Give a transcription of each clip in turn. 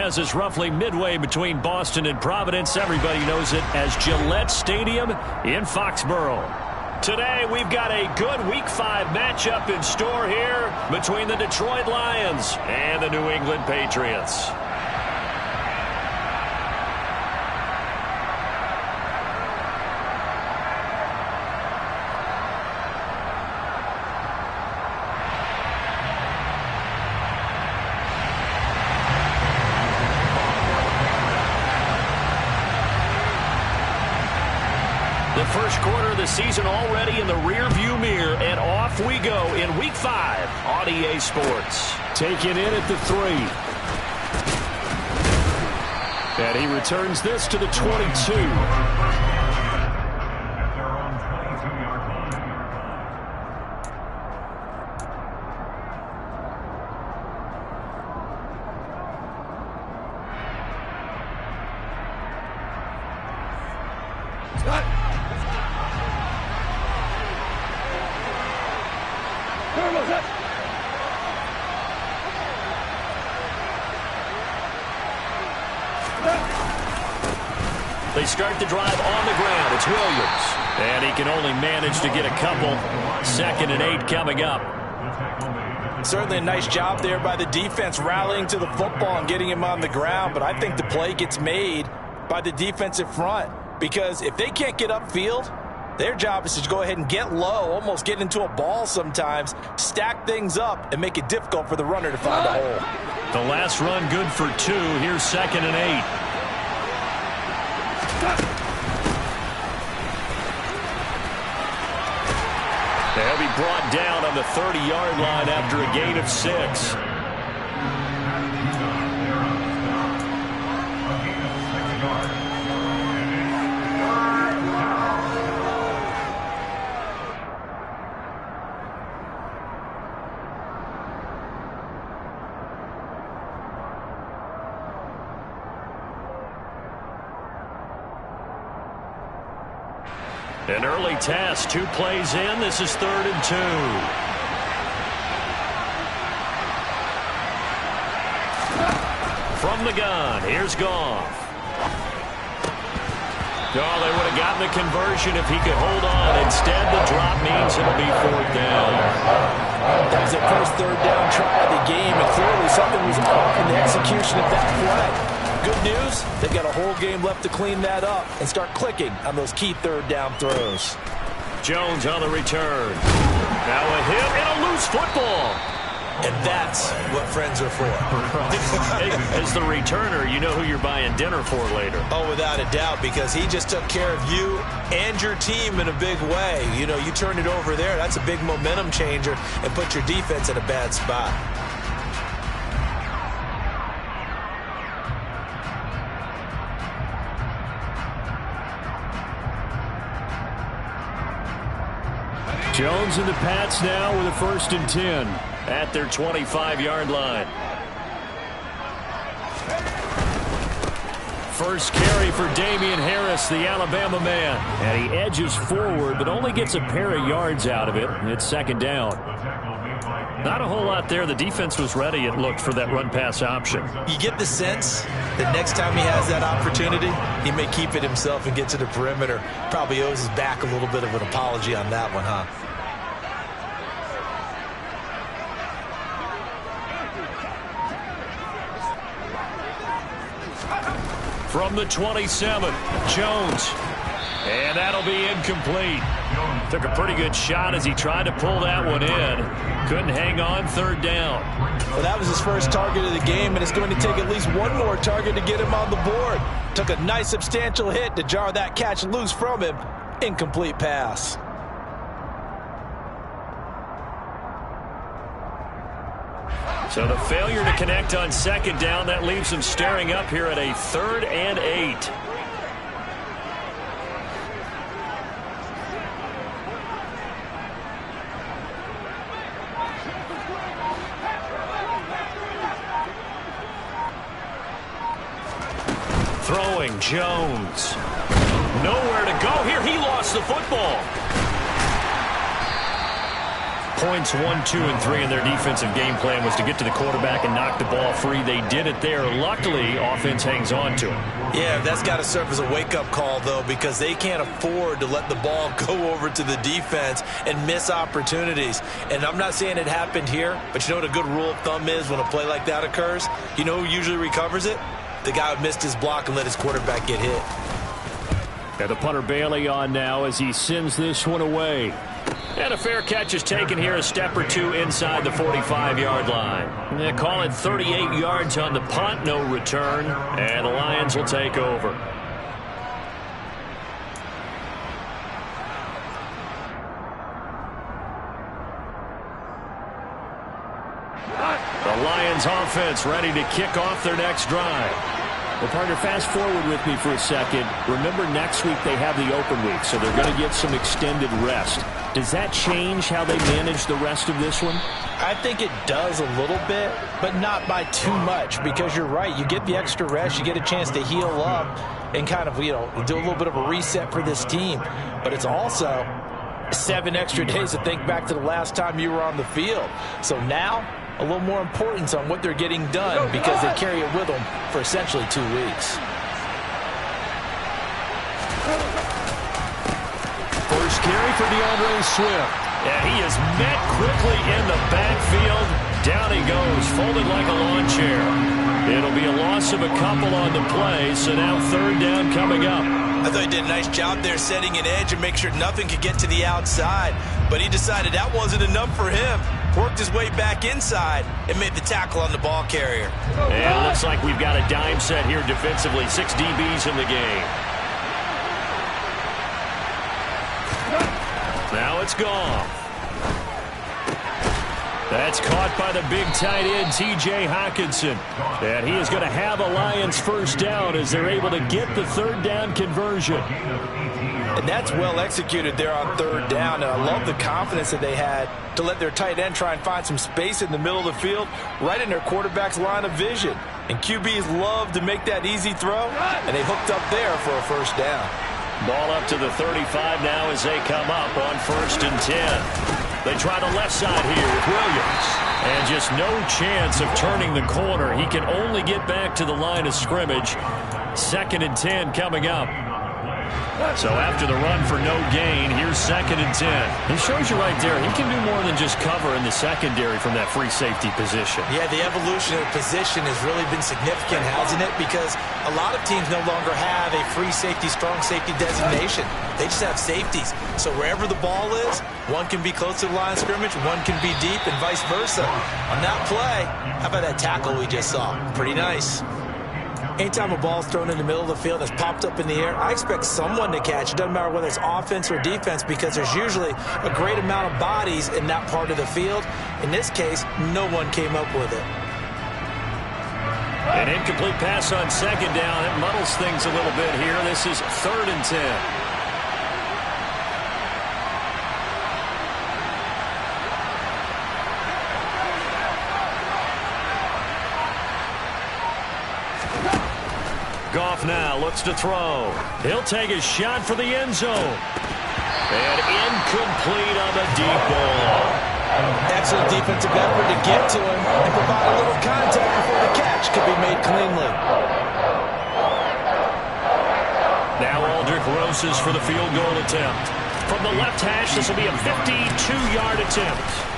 has us roughly midway between Boston and Providence. Everybody knows it as Gillette Stadium in Foxborough. Today, we've got a good Week 5 matchup in store here between the Detroit Lions and the New England Patriots. The first quarter of the season already in the rear-view mirror, and off we go in Week 5 on EA Sports. Taken in at the 3. And he returns this to the 22. They start the drive on the ground. It's Williams. And he can only manage to get a couple. 2nd and 8 coming up. Certainly a nice job there by the defense rallying to the football and getting him on the ground. But I think the play gets made by the defensive front. Because if they can't get upfield, their job is to go ahead and get low, almost get into a ball sometimes, stack things up, and make it difficult for the runner to find a hole. The last run good for 2. Here's 2nd and 8. They'll be brought down on the 30-yard line after a gain of 6. An early test, 2 plays in. This is 3rd and 2. From the gun, here's Goff. Oh, they would have gotten the conversion if he could hold on. Instead, the drop means it'll be 4th down. That was their first 3rd down try of the game, and clearly something was off in the execution of that play. Good news, they've got a whole game left to clean that up and start clicking on those key 3rd down throws. Jones on the return. Now a hit and a loose football. And that's what friends are for. As the returner, you know who you're buying dinner for later. Oh, without a doubt, because he just took care of you and your team in a big way. You know, you turned it over there. That's a big momentum changer and put your defense in a bad spot. Jones and the Pats now with a 1st and 10. At their 25-yard line. First carry for Damian Harris, the Alabama man. And he edges forward, but only gets a pair of yards out of it. It's 2nd down. Not a whole lot there. The defense was ready, it looked, for that run-pass option. You get the sense that next time he has that opportunity, he may keep it himself and get to the perimeter. Probably owes his back a little bit of an apology on that one, huh? From the 27, Jones. And that'll be incomplete. Took a pretty good shot as he tried to pull that one in. Couldn't hang on, 3rd down. Well, that was his first target of the game, and it's going to take at least one more target to get him on the board. Took a nice substantial hit to jar that catch loose from him. Incomplete pass. So the failure to connect on 2nd down, that leaves him staring up here at a 3rd and 8. Throwing, Jones. Nowhere to go here. He lost the football. Points 1, 2, and 3 in their defensive game plan was to get to the quarterback and knock the ball free. They did it there. Luckily, offense hangs on to him. Yeah, that's got to serve as a wake-up call, though, because they can't afford to let the ball go over to the defense and miss opportunities. And I'm not saying it happened here, but you know what a good rule of thumb is when a play like that occurs? You know who usually recovers it? The guy who missed his block and let his quarterback get hit. And the punter Bailey on now as he sends this one away. And a fair catch is taken here, a step or two inside the 45-yard line. They call it 38 yards on the punt, no return, and the Lions will take over. The Lions offense ready to kick off their next drive. Well, partner, fast forward with me for a second. Remember, next week they have the open week, so they're going to get some extended rest. Does that change how they manage the rest of this one? I think it does a little bit, but not by too much, because you're right. You get the extra rest, you get a chance to heal up and kind of, do a little bit of a reset for this team. But it's also 7 extra days to think back to the last time you were on the field. So now, a little more importance on what they're getting done because they carry it with them for essentially 2 weeks. First carry for DeAndre Swift. And he is met quickly in the backfield. Down he goes, folded like a lawn chair. It'll be a loss of a couple on the play, so now 3rd down coming up. I thought he did a nice job there setting an edge and make sure nothing could get to the outside. But he decided that wasn't enough for him. Worked his way back inside and made the tackle on the ball carrier. And it looks like we've got a dime set here defensively. 6 DBs in the game. Now it's gone. That's caught by the big tight end, T.J. Hockenson. And he is going to have a Lions first down as they're able to get the 3rd down conversion. And that's well executed there on 3rd down. And I love the confidence that they had to let their tight end try and find some space in the middle of the field, right in their quarterback's line of vision. And QBs love to make that easy throw, and they hooked up there for a first down. Ball up to the 35 now as they come up on 1st and 10. They try the left side here with Williams. And just no chance of turning the corner. He can only get back to the line of scrimmage. 2nd and 10 coming up. So after the run for no gain, here's 2nd and 10. It shows you right there, he can do more than just cover in the secondary from that free safety position. Yeah, the evolution of the position has really been significant, hasn't it? Because a lot of teams no longer have a free safety, strong safety designation. They just have safeties. So wherever the ball is, one can be close to the line of scrimmage, one can be deep, and vice versa. On that play, how about that tackle we just saw? Pretty nice. Anytime a ball is thrown in the middle of the field that's popped up in the air, I expect someone to catch. It doesn't matter whether it's offense or defense because there's usually a great amount of bodies in that part of the field. In this case, no one came up with it. An incomplete pass on 2nd down. It muddles things a little bit here. This is 3rd and 10. Goff now looks to throw. He'll take a shot for the end zone. And incomplete on the deep ball. Excellent defensive effort to get to him and provide a little contact before the catch could be made cleanly. Now Aldrick Rosas for the field goal attempt. From the left hash, this will be a 52-yard attempt.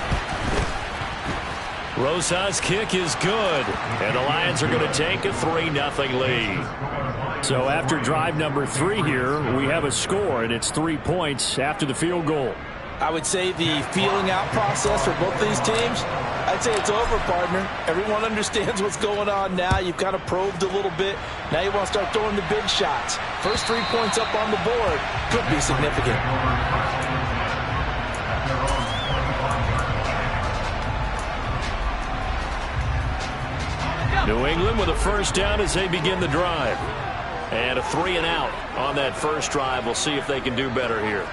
Rosas' kick is good, and the Lions are going to take a 3-0 lead. So after drive number 3 here, we have a score, and it's 3 points after the field goal. I would say the feeling out process for both these teams, I'd say it's over, partner. Everyone understands what's going on now. You've kind of probed a little bit. Now you want to start throwing the big shots. First 3 points up on the board could be significant. New England with a first down as they begin the drive. And a 3-and-out on that first drive. We'll see if they can do better here.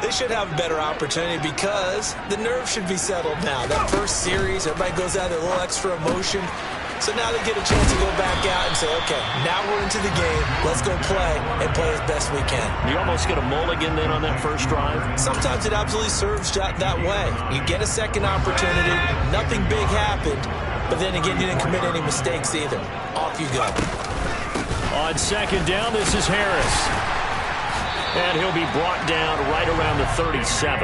They should have a better opportunity because the nerves should be settled now. That first series, everybody goes out with a little extra emotion. So now they get a chance to go back out and say, okay, now we're into the game. Let's go play and play as best we can. You almost get a mulligan then on that first drive? Sometimes it absolutely serves that way. You get a second opportunity. Nothing big happened. But then again, you didn't commit any mistakes either. Off you go. On second down, this is Harris. And he'll be brought down right around the 37.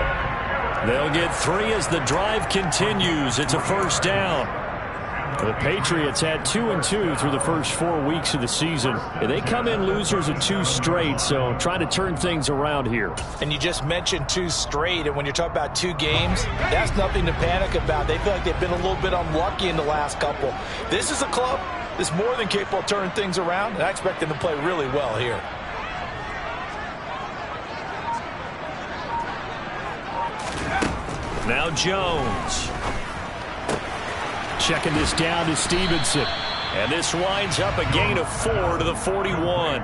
They'll get 3 as the drive continues. It's a first down. The Patriots had 2-2 through the first 4 weeks of the season. And they come in losers of 2 straight, so trying to turn things around here. And you just mentioned 2 straight, and when you're talking about 2 games, that's nothing to panic about. They feel like they've been a little bit unlucky in the last couple. This is a club that's more than capable of turning things around, and I expect them to play really well here. Now Jones. Checking this down to Stevenson. And this winds up a gain of 4 to the 41.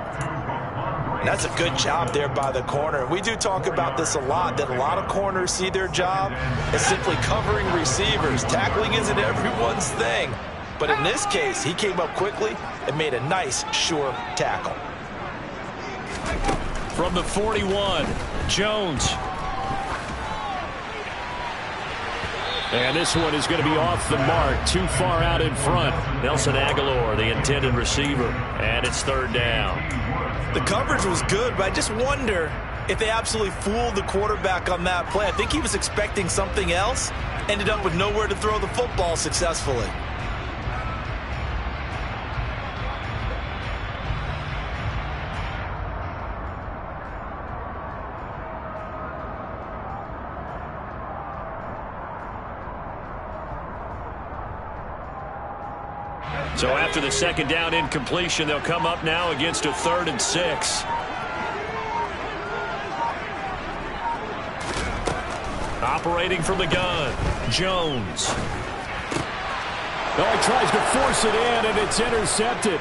That's a good job there by the corner. We do talk about this a lot, that a lot of corners see their job as simply covering receivers. Tackling isn't everyone's thing. But in this case, he came up quickly and made a nice, sure tackle. From the 41, Jones. And this one is going to be off the mark, too far out in front. Nelson Aguilar, the intended receiver, and it's third down. The coverage was good, but I just wonder if they absolutely fooled the quarterback on that play. I think he was expecting something else, ended up with nowhere to throw the football successfully. So after the second down incompletion, they'll come up now against a 3rd and 6. Operating from the gun, Jones. Oh, he tries to force it in, and it's intercepted.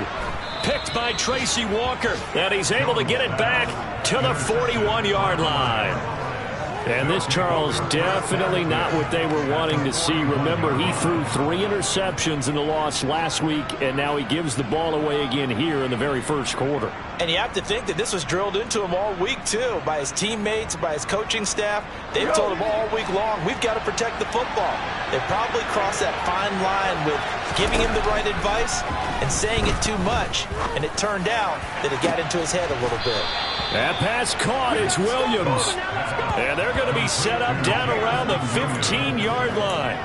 Picked by Tracy Walker, and he's able to get it back to the 41-yard line. And this, Charles, definitely not what they were wanting to see. Remember, he threw 3 interceptions in the loss last week, and now he gives the ball away again here in the very first quarter. And you have to think that this was drilled into him all week, too, by his teammates, by his coaching staff. They've told him all week long, we've got to protect the football. They probably crossed that fine line with giving him the right advice and saying it too much. And it turned out that it got into his head a little bit. That pass caught. It's Williams. And they're going to be set up down around the 15-yard line.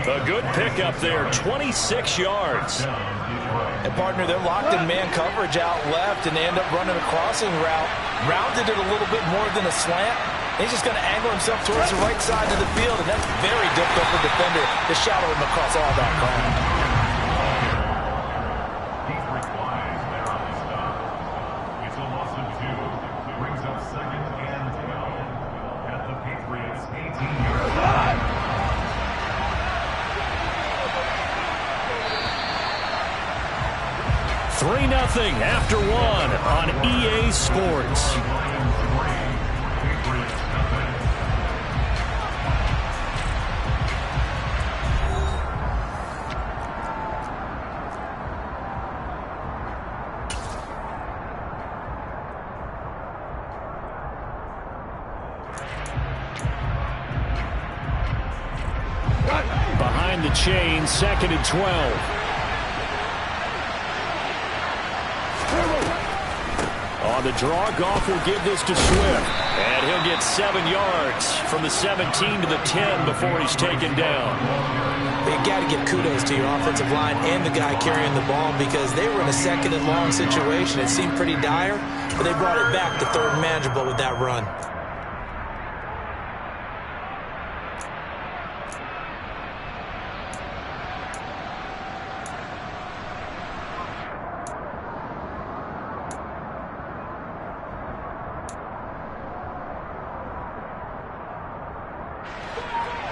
A good pickup there, 26 yards. And, partner, they're locked in man coverage out left, and they end up running a crossing route. Rounded it a little bit more than a slant. He's just going to angle himself towards the right side of the field, and that's very difficult for a defender to shadow him across all that ground. Nothing after 1 on EA Sports. Behind the chain, 2nd and 12. On the draw, Goff will give this to Swift. And he'll get 7 yards from the 17 to the 10 before he's taken down. You got to give kudos to your offensive line and the guy carrying the ball, because they were in a 2nd and long situation. It seemed pretty dire, but they brought it back to 3rd and manageable with that run.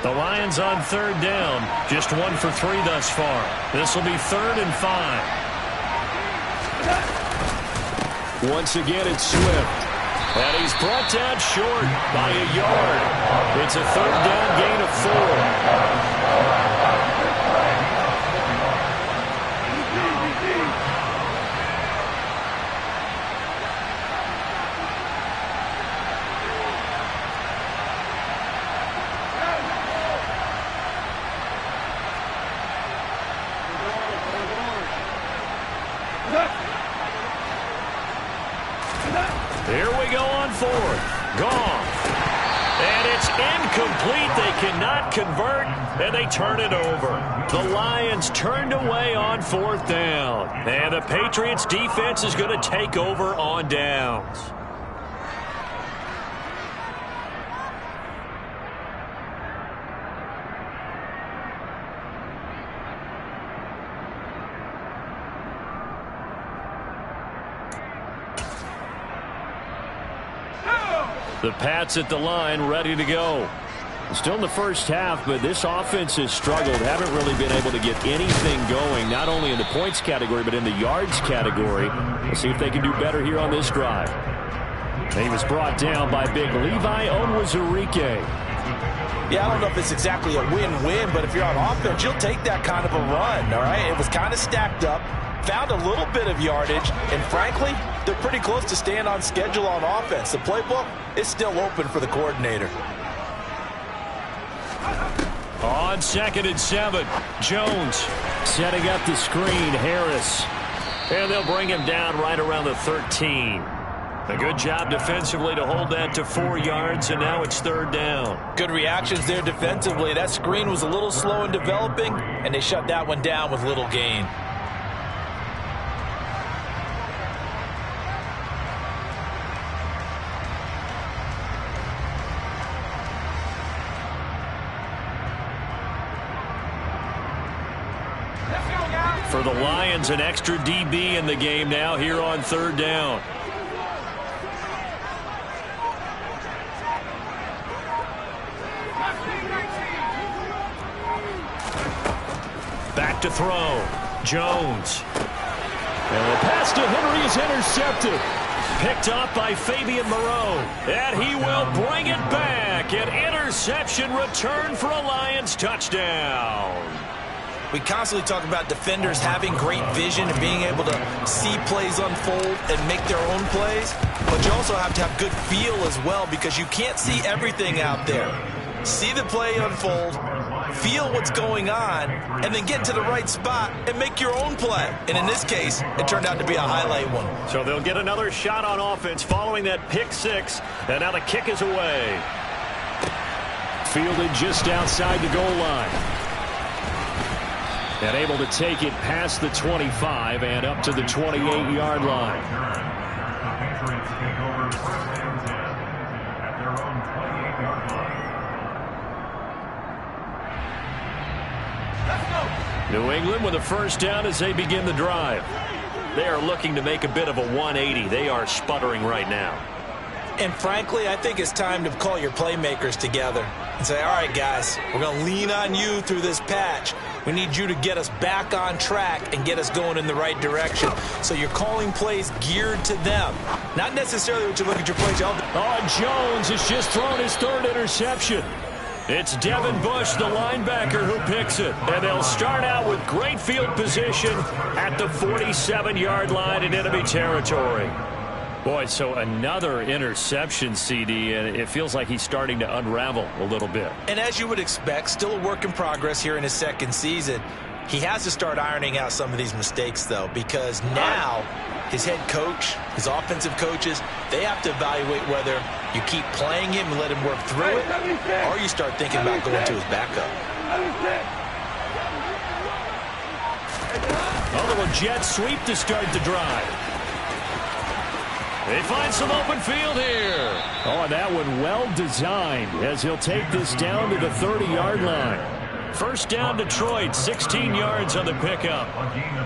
The Lions on 3rd down. Just 1 for 3 thus far. This will be 3rd and 5. Once again, it's Swift. And he's brought down short by a yard. It's a 3rd down gain of 4. Here we go on fourth. Gone. And it's incomplete. They cannot convert, and they turn it over. The Lions turned away on fourth down. And the Patriots defense is going to take over on downs. The Pats at the line, ready to go. Still in the first half, but this offense has struggled. Haven't really been able to get anything going, not only in the points category, but in the yards category. We'll see if they can do better here on this drive. And he was brought down by big Levi Onwuzurike. Yeah, I don't know if it's exactly a win-win, but if you're on offense, you'll take that kind of a run, all right? It was kind of stacked up, found a little bit of yardage, and frankly, they're pretty close to staying on schedule on offense. The playbook is still open for the coordinator. On 2nd and 7, Jones setting up the screen, Harris. And they'll bring him down right around the 13. A good job defensively to hold that to 4 yards, and now it's 3rd down. Good reactions there defensively. That screen was a little slow in developing, and they shut that one down with little gain. For the Lions, an extra DB in the game now here on 3rd down. Back to throw. Jones. And the pass to Henry is intercepted. Picked up by Fabian Moreau. And he will bring it back. An interception return for a Lions touchdown. We constantly talk about defenders having great vision and being able to see plays unfold and make their own plays. But you also have to have good feel as well, because you can't see everything out there. See the play unfold, feel what's going on, and then get to the right spot and make your own play. And in this case, it turned out to be a highlight one. So they'll get another shot on offense following that pick 6. And now the kick is away. Fielded just outside the goal line. And able to take it past the 25 and up to the 28-yard line. New England with a 1st down as they begin the drive. They are looking to make a bit of a 180. They are sputtering right now. And frankly, I think it's time to call your playmakers together and say, all right, guys, we're going to lean on you through this patch. We need you to get us back on track and get us going in the right direction. So you're calling plays geared to them, not necessarily what you look at your plays. Oh, Jones has just thrown his 3rd interception. It's Devin Bush, the linebacker, who picks it. And they'll start out with great field position at the 47-yard line in enemy territory. Boy, so another interception, CD, and it feels like he's starting to unravel a little bit. And as you would expect, still a work in progress here in his 2nd season. He has to start ironing out some of these mistakes, though, because now his head coach, his offensive coaches, they have to evaluate whether you keep playing him and let him work through it, or you start thinking about going to his backup. A little jet sweep to start the drive. They find some open field here. Oh, that one well designed as he'll take this down to the 30-yard line. 1st down Detroit, 16 yards on the pickup.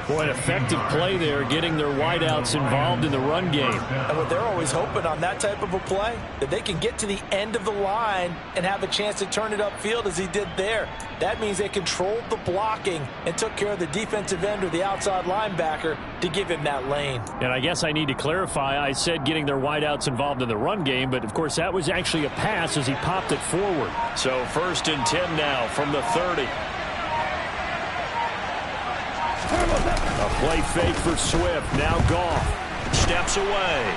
Boy, an effective play there, getting their wideouts involved in the run game. And what they're always hoping on that type of a play, that they can get to the end of the line and have a chance to turn it upfield as he did there. That means they controlled the blocking and took care of the defensive end or the outside linebacker to give him that lane. And I guess I need to clarify, I said getting their wideouts involved in the run game, but of course that was actually a pass as he popped it forward. So 1st and 10 now from the 30. A play fake for Swift. Now Goff steps away.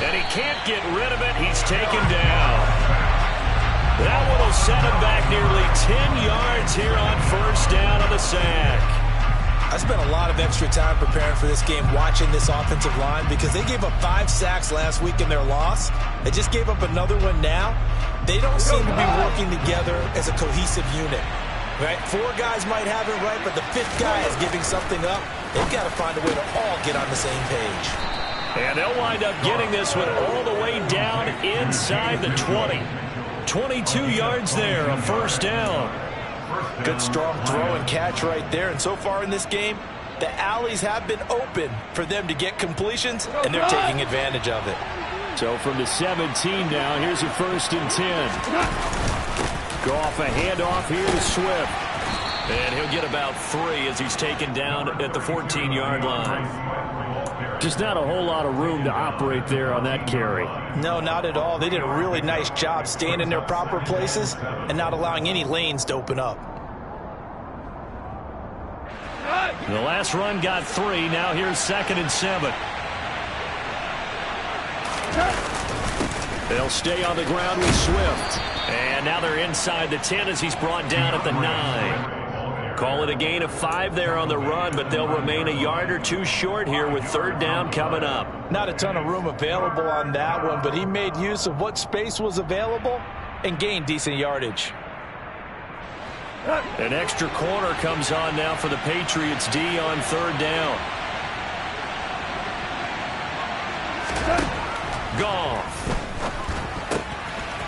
And he can't get rid of it. He's taken down. That one will set him back nearly 10 yards here on 1st down on the sack. I spent a lot of extra time preparing for this game watching this offensive line because they gave up 5 sacks last week in their loss. They just gave up another one now. They don't seem to be working together as a cohesive unit. Right? 4 guys might have it right, but the 5th guy is giving something up. They've got to find a way to all get on the same page. And they'll wind up getting this one all the way down inside the 20. 22 yards there, a first down. Good strong throw and catch right there. And so far in this game, the alleys have been open for them to get completions, and they're taking advantage of it. So from the 17 now, here's a 1st and 10. Goff a handoff here to Swift. And he'll get about 3 as he's taken down at the 14-yard line. Just not a whole lot of room to operate there on that carry. No, not at all. They did a really nice job staying in their proper places and not allowing any lanes to open up. The last run got 3. Now here's 2nd and 7. They'll stay on the ground with Swift. And now they're inside the 10 as he's brought down at the 9. Call it a gain of 5 there on the run, but they'll remain a yard or 2 short here with 3rd down coming up. Not a ton of room available on that one, but he made use of what space was available and gained decent yardage. An extra corner comes on now for the Patriots D on 3rd down. Goff.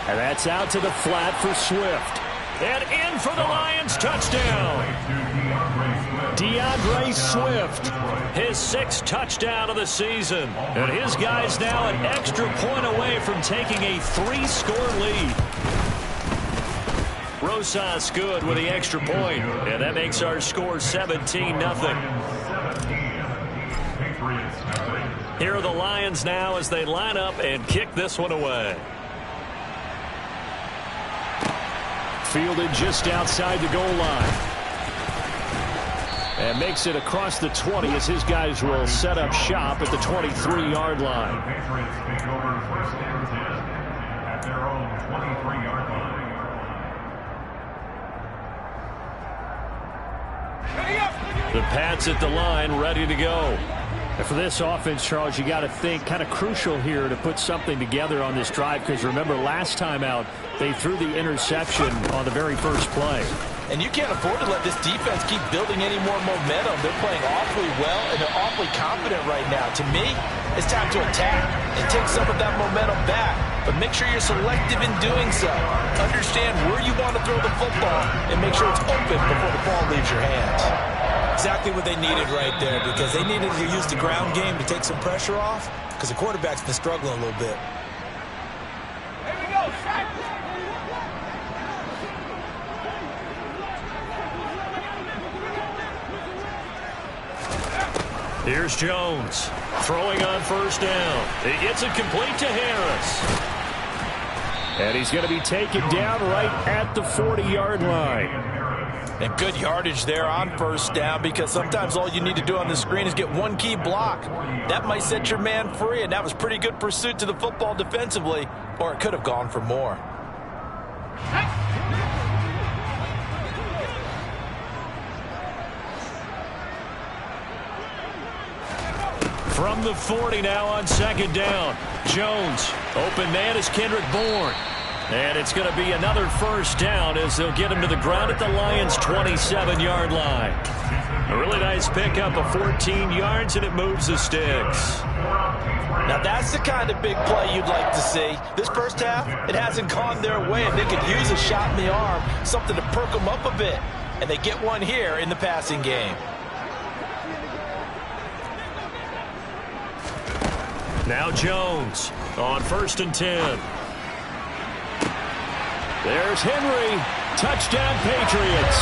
And that's out to the flat for Swift. And in for the Lions, touchdown. DeAndre Swift, his 6th touchdown of the season. And his guys now an extra point away from taking a 3-score lead. Rosas good with the extra point, and that makes our score 17-0. Here are the Lions now as they line up and kick this one away. Fielded just outside the goal line. And makes it across the 20 as his guys will set up shop at the 23-yard line. The Pats at the line, ready to go. And for this offense, Charles, you got to think kind of crucial here to put something together on this drive, because remember last time out they threw the interception on the very first play. And you can't afford to let this defense keep building any more momentum. They're playing awfully well, and they're awfully confident right now. To me, it's time to attack and take some of that momentum back. But make sure you're selective in doing so. Understand where you want to throw the football and make sure it's open before the ball leaves your hands. Exactly what they needed right there, because they needed to use the ground game to take some pressure off, because the quarterback's been struggling a little bit. Here we go, strike. Here's Jones throwing on 1st down. He gets it complete to Harris. And he's going to be taken down right at the 40-yard line. And good yardage there on 1st down, because sometimes all you need to do on the screen is get one key block. That might set your man free, and that was pretty good pursuit to the football defensively, or it could have gone for more. From the 40 now on 2nd down. Jones, open man is Kendrick Bourne. And it's going to be another 1st down as they'll get him to the ground at the Lions' 27-yard line. A really nice pickup of 14 yards, and it moves the sticks. Now that's the kind of big play you'd like to see. This first half, it hasn't gone their way, and they could use a shot in the arm, something to perk them up a bit. And they get one here in the passing game. Now Jones on 1st and 10. There's Henry. Touchdown, Patriots.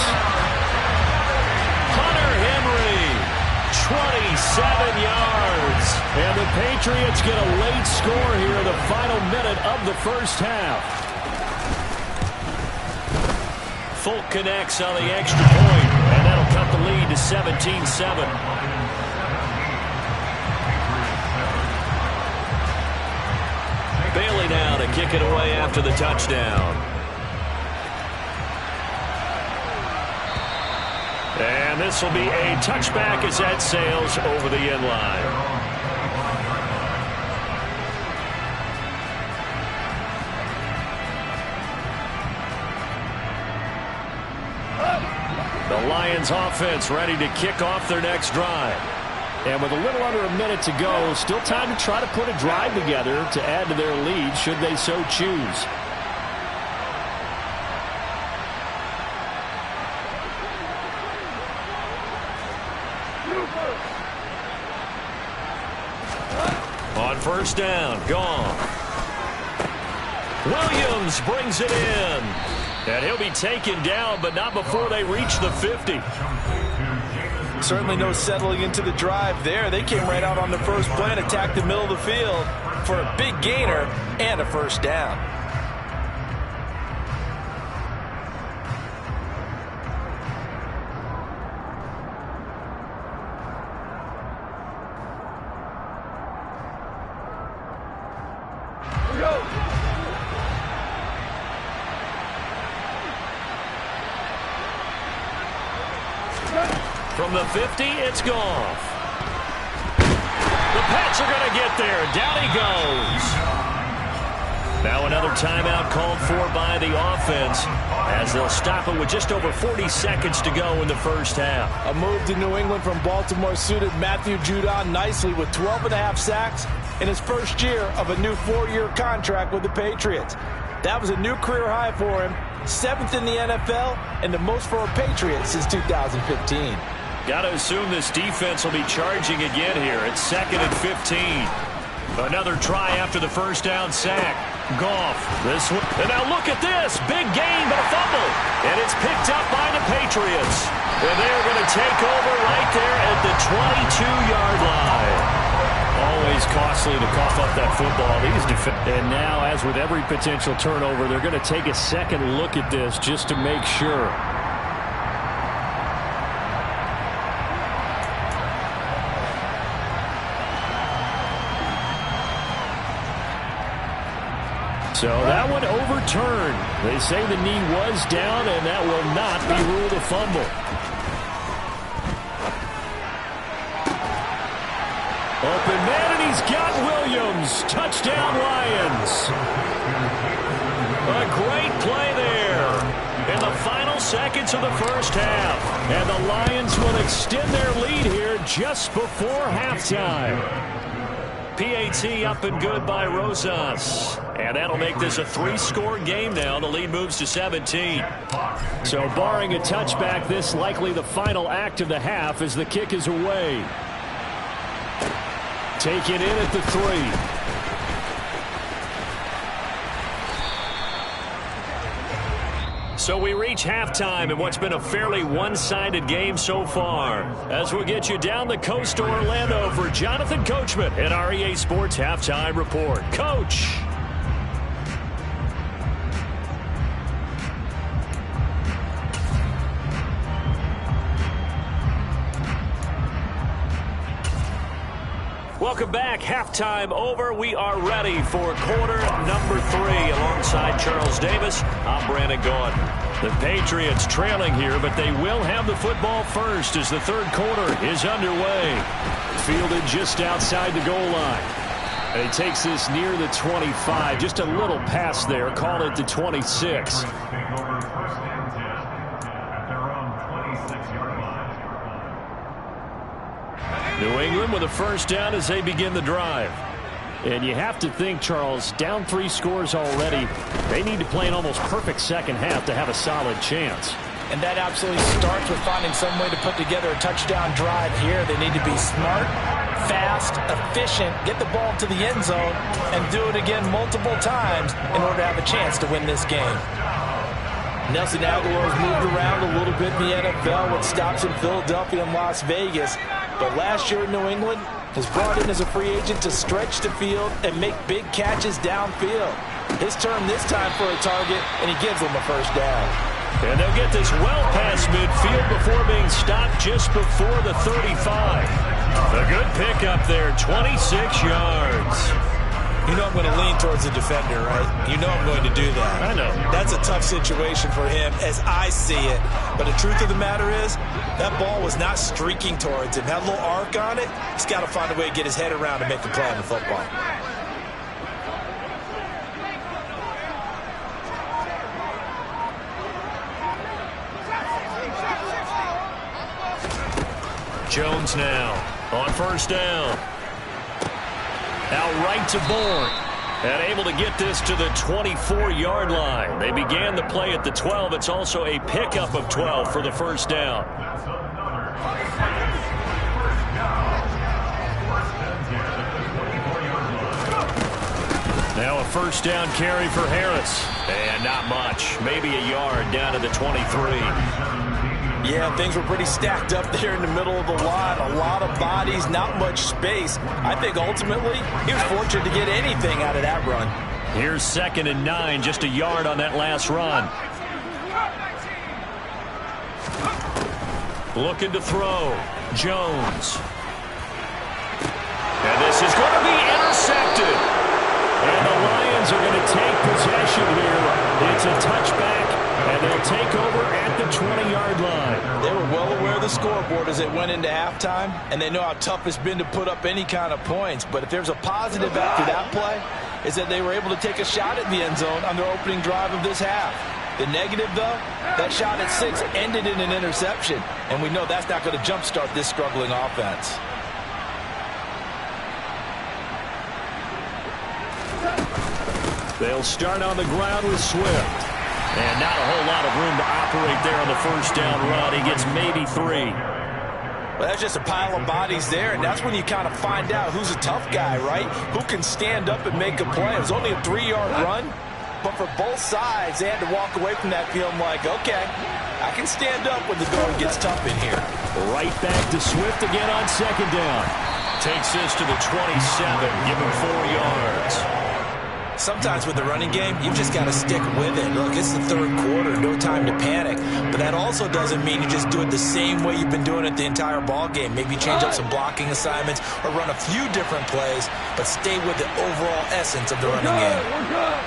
Hunter Henry, 27 yards. And the Patriots get a late score here in the final minute of the first half. Folk connects on the extra point, and that'll cut the lead to 17-7. Bailey now to kick it away after the touchdown. And this will be a touchback as that sails over the end line. The Lions offense ready to kick off their next drive. And with a little under a minute to go, still time to try to put a drive together to add to their lead should they so choose. On first down, gone. Williams brings it in. And he'll be taken down, but not before they reach the 50. Certainly no settling into the drive there. They came right out on the first play and attacked the middle of the field for a big gainer and a first down. From the 50, it's Goff. The Pats are going to get there. Down he goes. Now another timeout called for by the offense as they'll stop it with just over 40 seconds to go in the first half. A move to New England from Baltimore suited Matthew Judon nicely with 12.5 sacks in his first year of a new 4-year contract with the Patriots. That was a new career high for him, 7th in the NFL, and the most for a Patriot since 2015. Got to assume this defense will be charging again here. It's 2nd and 15. Another try after the first down sack. Goff, this one. And now look at this. Big gain, but a fumble. And it's picked up by the Patriots. And they're going to take over right there at the 22-yard line. Always costly to cough up that football. And now, as with every potential turnover, they're going to take a second look at this just to make sure. So that one overturned. They say the knee was down, and that will not be ruled a fumble. Open man, and he's got Williams. Touchdown, Lions. A great play there in the final seconds of the first half. And the Lions will extend their lead here just before halftime. PAT up and good by Rosas. And that'll make this a 3-score game now. The lead moves to 17. So barring a touchback, this likely the final act of the half as the kick is away. Taken in at the 3. So we reach halftime in what's been a fairly one-sided game so far. As we'll get you down the coast to Orlando for Jonathan Coachman at our EA Sports Halftime Report. Coach. Welcome back. Halftime over. We are ready for quarter number 3. Alongside Charles Davis, I'm Brandon Gaudin. The Patriots trailing here, but they will have the football first as the third quarter is underway. Fielded just outside the goal line. And he takes this near the 25. Just a little pass there. Call it the 26. New England with a first down as they begin the drive. And you have to think, Charles, down 3 scores already. They need to play an almost perfect second half to have a solid chance. And that absolutely starts with finding some way to put together a touchdown drive here. They need to be smart, fast, efficient, get the ball to the end zone, and do it again multiple times in order to have a chance to win this game. Nelson Aguilar's moved around a little bit in the NFL with stops in Philadelphia and Las Vegas. But last year in New England, was brought in as a free agent to stretch the field and make big catches downfield. His turn this time for a target, and he gives them a first down. And they'll get this well past midfield before being stopped just before the 35. A good pickup there, 26 yards. You know I'm going to lean towards the defender, right? You know I'm going to do that. I know. That's a tough situation for him as I see it. But the truth of the matter is, that ball was not streaking towards him. Had a little arc on it. He's got to find a way to get his head around and make a play on the football. Jones now on first down. Now right to Bourne. And able to get this to the 24-yard line. They began the play at the 12. It's also a pickup of 12 for the first down. Now a first down carry for Harris. And not much. Maybe a yard down to the 23. Yeah, things were pretty stacked up there in the middle of the line. A lot of bodies, not much space. I think ultimately he was fortunate to get anything out of that run. Here's 2nd and 9, just a yard on that last run. Looking to throw. Jones. And this is going to be intercepted. And the Lions are going to take possession here. It's a touchback, and they'll take over at the 20-yard line. They were well aware of the scoreboard as they went into halftime, and they know how tough it's been to put up any kind of points. But if there's a positive after that play, is that they were able to take a shot at the end zone on their opening drive of this half. The negative, though, that shot at 6 ended in an interception, and we know that's not going to jumpstart this struggling offense. They'll start on the ground with Swift. And not a whole lot of room to operate there on the first down run. He gets maybe 3. Well, that's just a pile of bodies there, and that's when you kind of find out who's a tough guy, right? Who can stand up and make a play. It was only a 3-yard run, but for both sides, they had to walk away from that feeling like, okay, I can stand up when the going gets tough in here. Right back to Swift again on 2nd down. Takes this to the 27, give him 4 yards. Sometimes with the running game, you've just got to stick with it. Look, it's the 3rd quarter, no time to panic. But that also doesn't mean you just do it the same way you've been doing it the entire ball game. Maybe change up some blocking assignments or run a few different plays, but stay with the overall essence of the running game. We're good.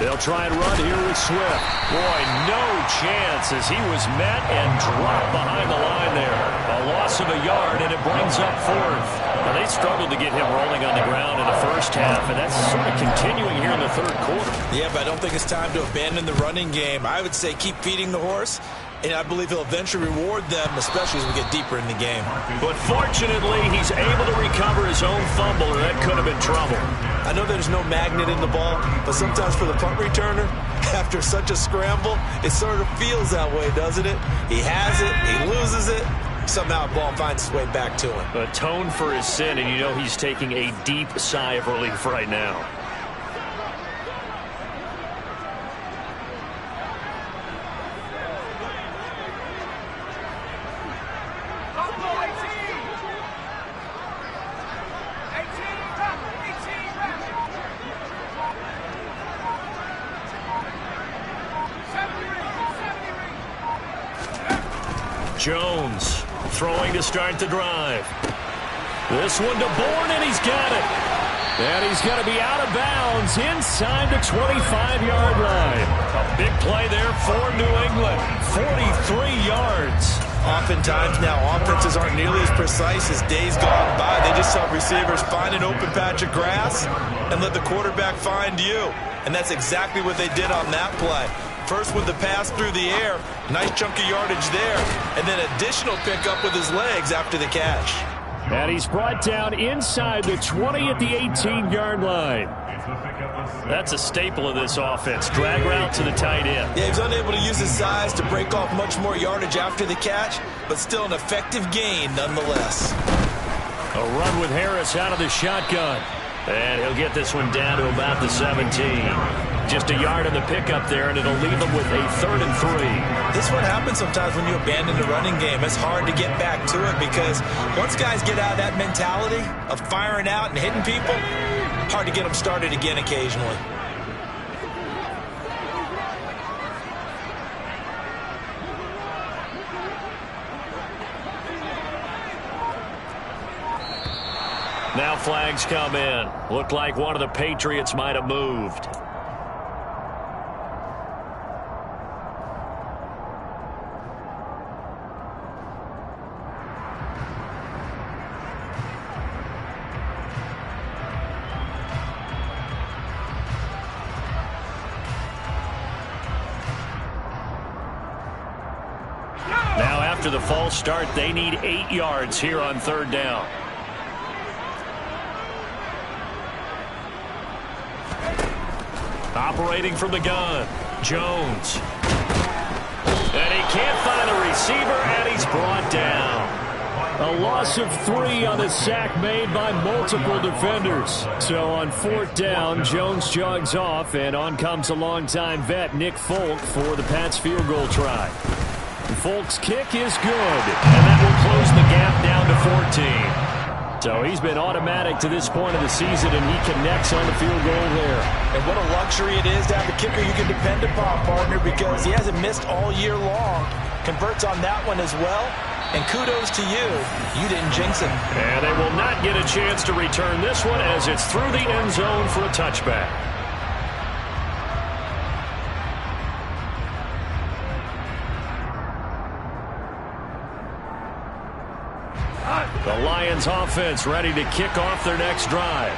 They'll try and run here with Swift. Boy, no chance as he was met and dropped behind the line there. A loss of a yard, and it brings up 4th. Now, they struggled to get him rolling on the ground in the first half, and that's sort of continuing here in the 3rd quarter. Yeah, but I don't think it's time to abandon the running game. I would say keep feeding the horse, and I believe he'll eventually reward them, especially as we get deeper in the game. But fortunately, he's able to recover his own fumble, or that could have been trouble. I know there's no magnet in the ball, but sometimes for the punt returner, after such a scramble, it sort of feels that way, doesn't it? He has it, he loses it, somehow the ball finds its way back to him. Atone for his sin, and you know he's taking a deep sigh of relief right now. Jones throwing to start the drive. This one to Bourne, and he's got it. And he's going to be out of bounds inside the 25-yard line. A big play there for New England. 43 yards. Oftentimes now, offenses aren't nearly as precise as days gone by. They just help receivers find an open patch of grass and let the quarterback find you. And that's exactly what they did on that play. First with the pass through the air, nice chunk of yardage there, and then additional pickup with his legs after the catch. And he's brought down inside the 20 at the 18-yard line. That's a staple of this offense. Drag route to the tight end. Yeah, he was unable to use his size to break off much more yardage after the catch, but still an effective gain nonetheless. A run with Harris out of the shotgun. And he'll get this one down to about the 17. Just a yard on the pickup there, and it'll leave him with a 3rd and 3. This is what happens sometimes when you abandon the running game. It's hard to get back to it because once guys get out of that mentality of firing out and hitting people, hard to get them started again occasionally. Now flags come in. Looked like one of the Patriots might have moved. Now after the false start, they need 8 yards here on 3rd down. Operating from the gun, Jones. And he can't find the receiver, and he's brought down. A loss of 3 on the sack made by multiple defenders. So on 4th down, Jones jogs off, and on comes a longtime vet, Nick Folk, for the Pats field goal try. Folk's kick is good, and that will close the gap down to 14. So he's been automatic to this point of the season, and he connects on the field goal there. And what a luxury it is to have a kicker you can depend upon, partner, because he hasn't missed all year long. Converts on that one as well. And kudos to you. You didn't jinx it. And they will not get a chance to return this one as it's through the end zone for a touchback. The Lions offense ready to kick off their next drive.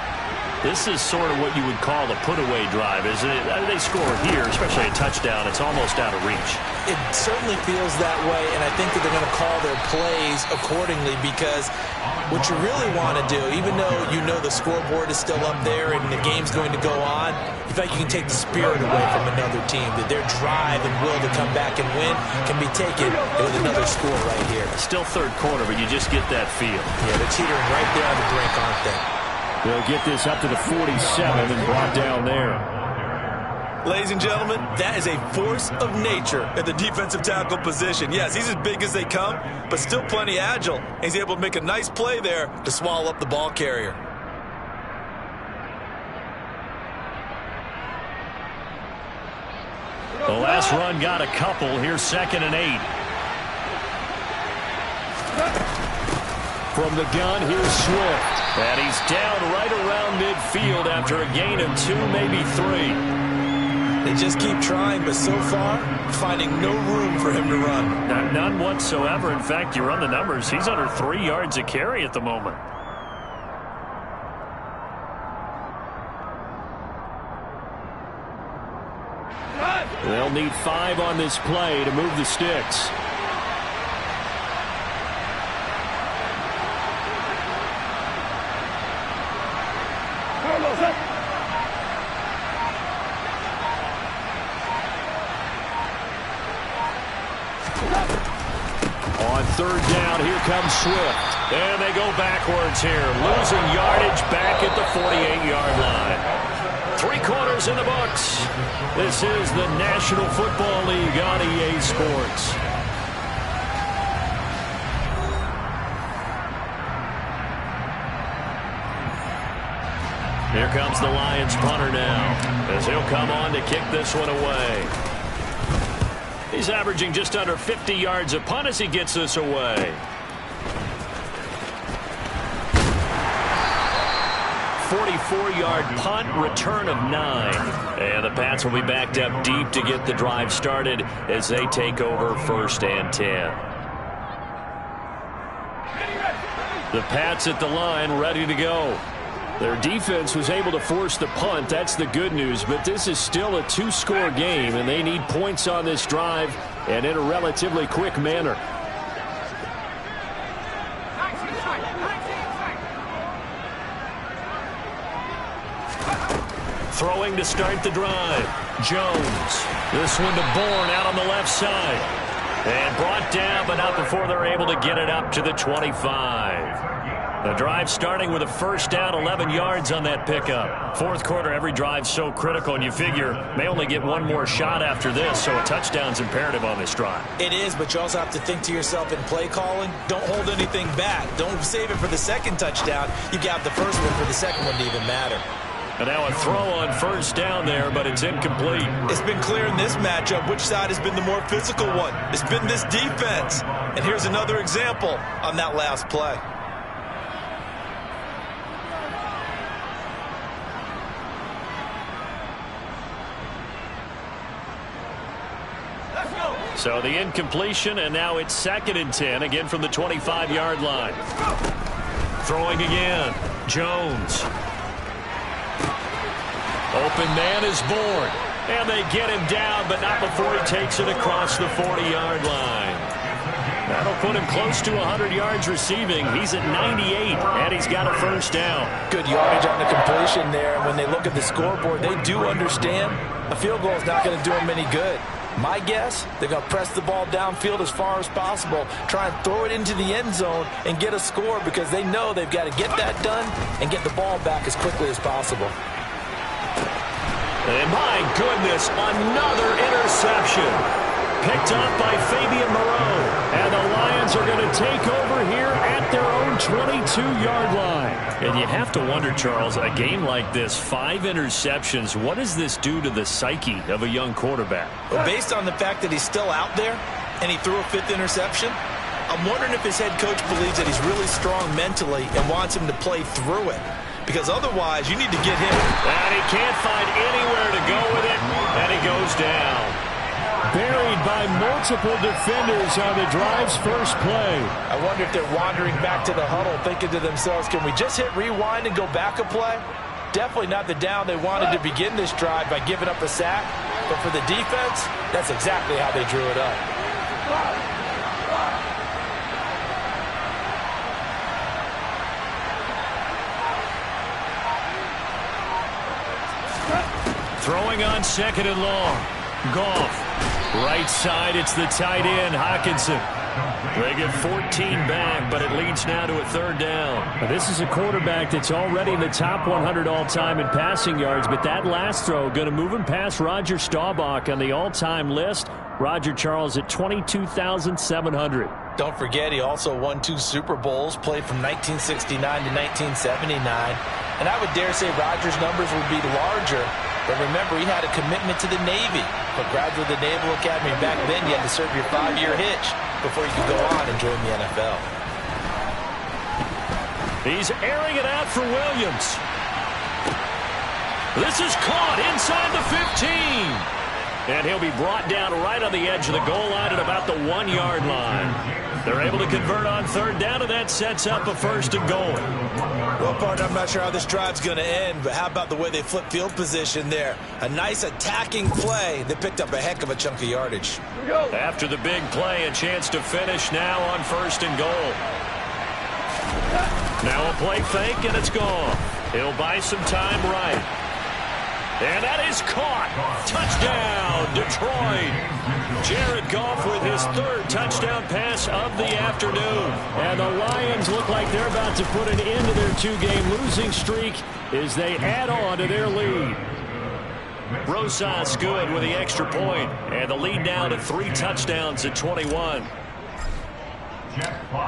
This is sort of what you would call a put-away drive, isn't it? They score here, especially a touchdown. It's almost out of reach. It certainly feels that way, and I think that they're going to call their plays accordingly, because what you really want to do, even though you know the scoreboard is still up there and the game's going to go on, you feel like you can take the spirit away from another team, that their drive and will to come back and win can be taken with another score right here. Still 3rd quarter, but you just get that feel. Yeah, they're teetering right there on the brink, aren't they? They'll get this up to the 47 and brought down there. Ladies and gentlemen, that is a force of nature at the defensive tackle position. Yes, he's as big as they come, but still plenty agile. He's able to make a nice play there to swallow up the ball carrier. The last run got a couple. Here's 2nd and 8. From the gun, here's Swift. And he's down right around midfield after a gain of 2, maybe 3. They just keep trying, but so far, finding no room for him to run. None whatsoever. In fact, you run the numbers. He's under 3 yards a carry at the moment. They'll need 5 on this play to move the sticks. On 3rd down, here comes Swift. And they go backwards here, losing yardage back at the 48-yard line. 3 quarters in the books. This is the National Football League on EA Sports. Here comes the Lions punter now, as he'll come on to kick this one away. He's averaging just under 50 yards a punt as he gets this away. 44-yard punt, return of 9. And the Pats will be backed up deep to get the drive started as they take over 1st and 10. The Pats at the line ready to go. Their defense was able to force the punt. That's the good news. But this is still a 2-score game, and they need points on this drive and in a relatively quick manner. Throwing to start the drive. Jones. This one to Bourne out on the left side. And brought down, but not before they're able to get it up to the 25. The drive starting with a 1st down, 11 yards on that pickup. 4th quarter, every drive's so critical, and you figure may only get one more shot after this, so a touchdown's imperative on this drive. It is, but you also have to think to yourself in play calling, don't hold anything back. Don't save it for the 2nd touchdown. You got the 1st one for the 2nd one to even matter. And now a throw on first down there, but it's incomplete. It's been clear in this matchup which side has been the more physical one. It's been this defense. And here's another example on that last play. So the incompletion, and now it's 2nd and 10, again from the 25-yard line. Throwing again, Jones. Open man is born, and they get him down, but not before he takes it across the 40-yard line. That'll put him close to 100 yards receiving. He's at 98, and he's got a first down. Good yardage on the completion there. And when they look at the scoreboard, they do understand a field goal is not going to do them any good. My guess, they're going to press the ball downfield as far as possible, try and throw it into the end zone and get a score because they know they've got to get that done and get the ball back as quickly as possible. And my goodness, another interception. Picked up by Fabian Moreau. And the Lions are going to take over here at their own 22-yard line. And you have to wonder, Charles, a game like this, 5 interceptions, what does this do to the psyche of a young quarterback? Well, based on the fact that he's still out there and he threw a 5th interception, I'm wondering if his head coach believes that he's really strong mentally and wants him to play through it. Because otherwise, you need to get him. And he can't find anywhere to go with it, and he goes down. Buried by multiple defenders on the drive's first play. I wonder if they're wandering back to the huddle thinking to themselves, can we just hit rewind and go back a play? Definitely not the down they wanted to begin this drive by giving up a sack. But for the defense, that's exactly how they drew it up. Throwing on 2nd and long. Goff. Right side, it's the tight end, Hockenson. They get 14 back, but it leads now to a 3rd down. Now, this is a quarterback that's already in the top 100 all-time in passing yards, but that last throw going to move him past Roger Staubach on the all-time list. Roger Charles at 22,700. Don't forget, he also won 2 Super Bowls, played from 1969 to 1979. And I would dare say Roger's numbers would be larger. But remember, he had a commitment to the Navy. A graduate of the Naval Academy. Back then, you had to serve your 5-year hitch before you could go on and join the NFL. He's airing it out for Williams. This is caught inside the 15. And he'll be brought down right on the edge of the goal line at about the 1-yard line. They're able to convert on 3rd down, and that sets up a 1st and goal. Well, partner, I'm not sure how this drive's going to end, but how about the way they flip field position there? A nice attacking play. They picked up a heck of a chunk of yardage. After the big play, a chance to finish now on 1st and goal. Now a play fake, and it's gone. He'll buy some time right. And that is caught. Touchdown, Detroit. Jared Goff with his 3rd touchdown pass of the afternoon. And the Lions look like they're about to put an end to their 2-game losing streak as they add on to their lead. Rosas good with the extra point. And the lead now to 3 touchdowns at 21.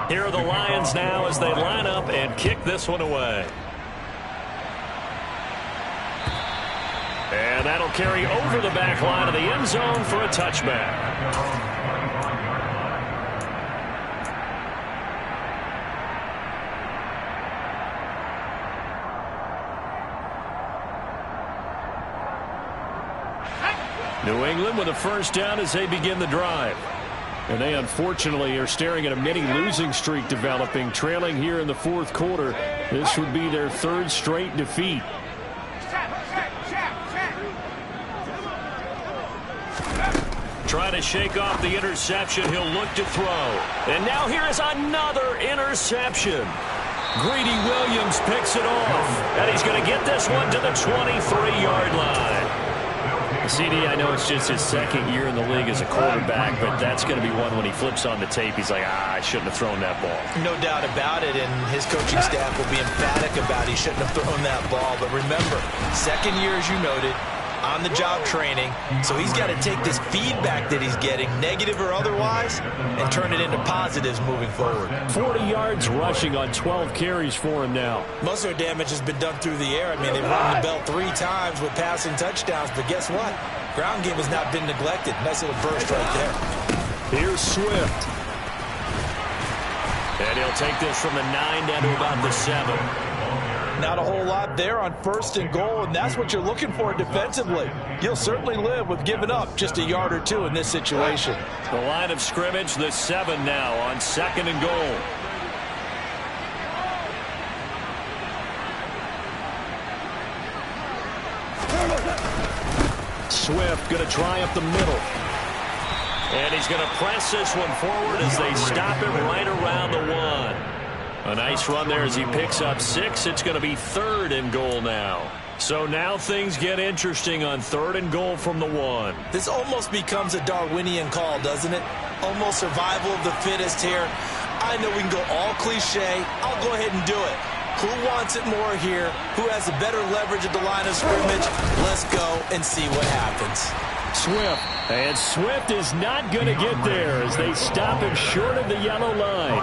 Here are the Lions now as they line up and kick this one away. And that'll carry over the back line of the end zone for a touchback. New England with a 1st down as they begin the drive. And they unfortunately are staring at a mini losing streak developing, trailing here in the 4th quarter. This would be their 3rd straight defeat. Trying to shake off the interception. He'll look to throw. And now here is another interception. Greedy Williams picks it off. And he's going to get this one to the 23-yard line. CD, I know it's just his 2nd year in the league as a quarterback, but that's going to be one when he flips on the tape. He's like, I shouldn't have thrown that ball. No doubt about it, and his coaching staff will be emphatic about he shouldn't have thrown that ball. But remember, 2nd year, as you noted, on-the-job training, so he's got to take this feedback that he's getting, negative or otherwise, and turn it into positives moving forward. 40 yards rushing on 12 carries for him now. Most of their damage has been done through the air. I mean, they've run the bell 3 times with passing touchdowns, but guess what? Ground game has not been neglected. Nice little burst right there. Here's Swift. And he'll take this from the 9 down to about the 7. Not a whole lot there on 1st and goal, and that's what you're looking for defensively. You'll certainly live with giving up just a yard or 2 in this situation. The line of scrimmage, the 7 now on 2nd and goal. Swift going to try up the middle. And he's going to press this one forward as they stop him right around the 1. A nice run there as he picks up 6. It's going to be 3rd and goal now. So now things get interesting on 3rd and goal from the 1. This almost becomes a Darwinian call, doesn't it? Almost survival of the fittest here. I know we can go all cliche. I'll go ahead and do it. Who wants it more here? Who has a better leverage at the line of scrimmage? Let's go and see what happens. Swift. And Swift is not going to get there as they stop him short of the yellow line.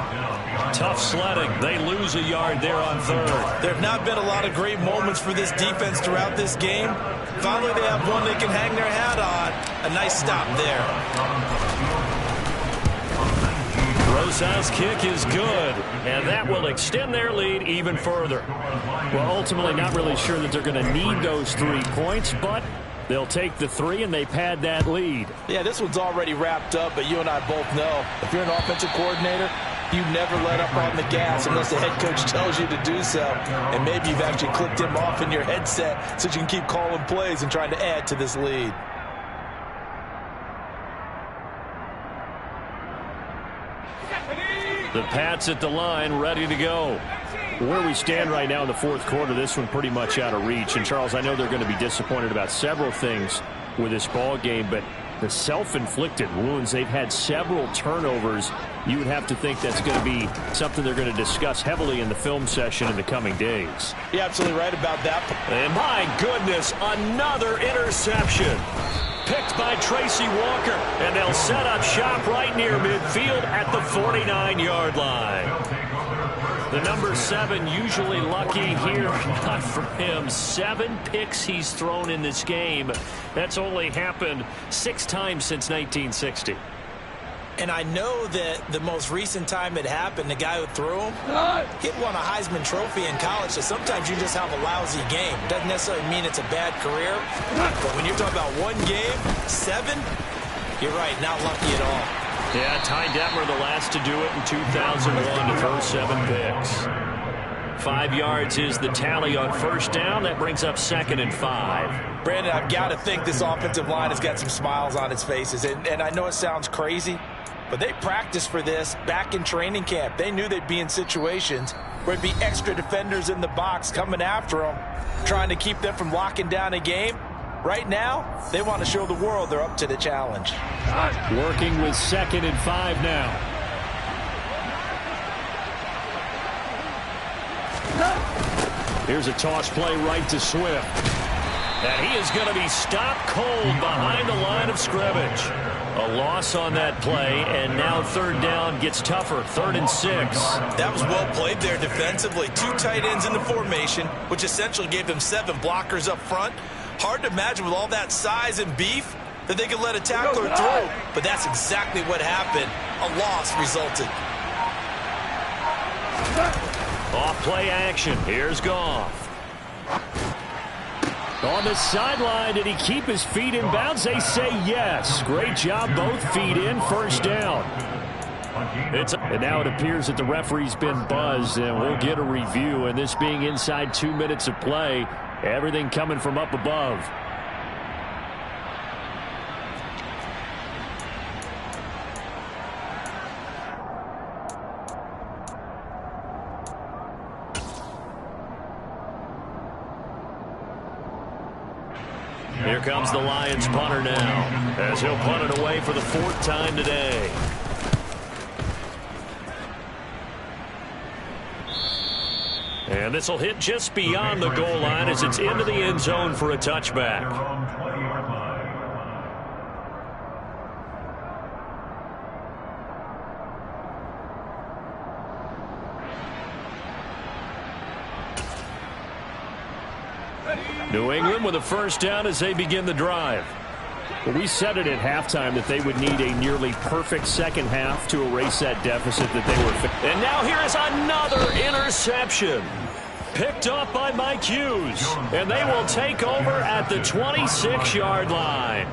Tough sledding. They lose a yard there on 3rd. There have not been a lot of great moments for this defense throughout this game. Finally, they have one they can hang their hat on. A nice stop there. Rosas' kick is good, and that will extend their lead even further. Well, ultimately, not really sure that they're going to need those 3 points, but they'll take the 3 and they pad that lead. Yeah, this one's already wrapped up, but you and I both know if you're an offensive coordinator, you never let up on the gas unless the head coach tells you to do so. And maybe you've actually clicked him off in your headset so you can keep calling plays and trying to add to this lead. The Pats at the line, ready to go. Where we stand right now in the 4th quarter, this one pretty much out of reach. And, Charles, I know they're going to be disappointed about several things with this ball game, but the self-inflicted wounds, they've had several turnovers. You would have to think that's going to be something they're going to discuss heavily in the film session in the coming days. You're absolutely right about that. And, my goodness, another interception. Picked by Tracy Walker, and they'll set up shop right near midfield at the 49-yard line. The number 7 usually lucky here, not for him. 7 picks he's thrown in this game. That's only happened 6 times since 1960. And I know that the most recent time it happened, the guy who threw him, he won a Heisman Trophy in college, so sometimes you just have a lousy game. Doesn't necessarily mean it's a bad career, but when you're talking about 1 game, 7, you're right, not lucky at all. Yeah, Ty Detmer, the last to do it in 2001 to throw 7 picks. 5 yards is the tally on 1st down. That brings up 2nd and 5. Brandon, I've got to think this offensive line has got some smiles on its faces, and I know it sounds crazy, but they practiced for this back in training camp. They knew they'd be in situations where it'd be extra defenders in the box coming after them, trying to keep them from locking down a game. Right now, they want to show the world they're up to the challenge. Working with 2nd and 5 now. Here's a toss play right to Swift. And he is going to be stopped cold behind the line of scrimmage. A loss on that play, and now 3rd down gets tougher. 3rd and 6. That was well played there defensively. 2 tight ends in the formation, which essentially gave them 7 blockers up front. Hard to imagine with all that size and beef that they could let a tackler through, but that's exactly what happened. A loss resulted. Off play action. Here's Goff. On the sideline, did he keep his feet in bounds? They say yes. Great job, both feet in, 1st down. And now it appears that the referee's been buzzed, and we'll get a review. And this being inside 2 minutes of play, everything coming from up above. Here comes the Lions punter now, as he'll punt it away for the 4th time today. And this will hit just beyond the goal line as it's into the end zone for a touchback. New England with a first down as they begin the drive. Well, we said it at halftime that they would need a nearly perfect second half to erase that deficit that they were. And now here is another interception. Picked up by Mike Hughes. And they will take over at the 26-yard line.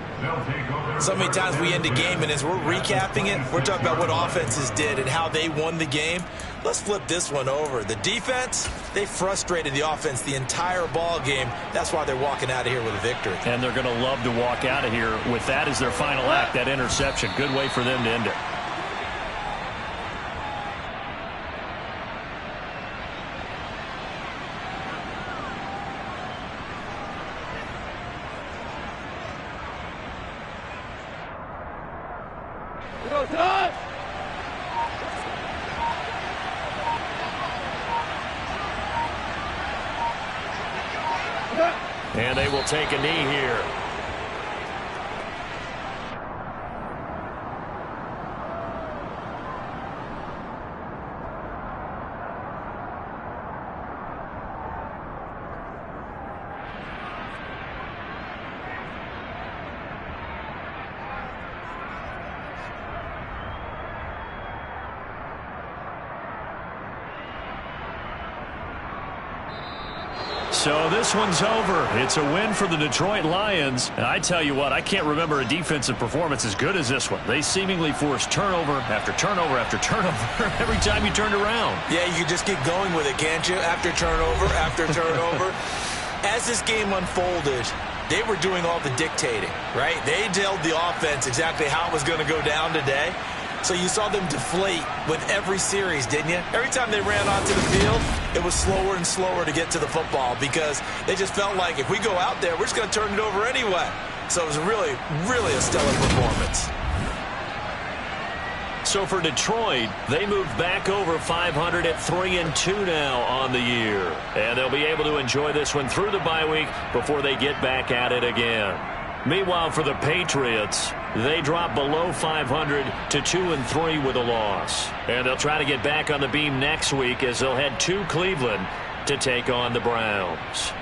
So many times we end a game, and as we're recapping it, we're talking about what offenses did and how they won the game. Let's flip this one over. The defense, they frustrated the offense the entire ball game. That's why they're walking out of here with a victory. And they're going to love to walk out of here with that as their final act, that interception. Good way for them to end it. And they will take a knee here. So this one's over. It's a win for the Detroit Lions. And I tell you what, I can't remember a defensive performance as good as this one. They seemingly forced turnover after turnover after turnover every time you turned around. Yeah, you can just keep going with it, can't you? After turnover. As this game unfolded, they were doing all the dictating, right? They told the offense exactly how it was going to go down today. So you saw them deflate with every series, didn't you? Every time they ran onto the field, it was slower and slower to get to the football because they just felt like if we go out there, we're just going to turn it over anyway. So it was really, really a stellar performance. So for Detroit, they moved back over 500 at 3-2 now on the year. And they'll be able to enjoy this one through the bye week before they get back at it again. Meanwhile, for the Patriots, they drop below 500 to 2-3 with a loss. And they'll try to get back on the beam next week as they'll head to Cleveland to take on the Browns.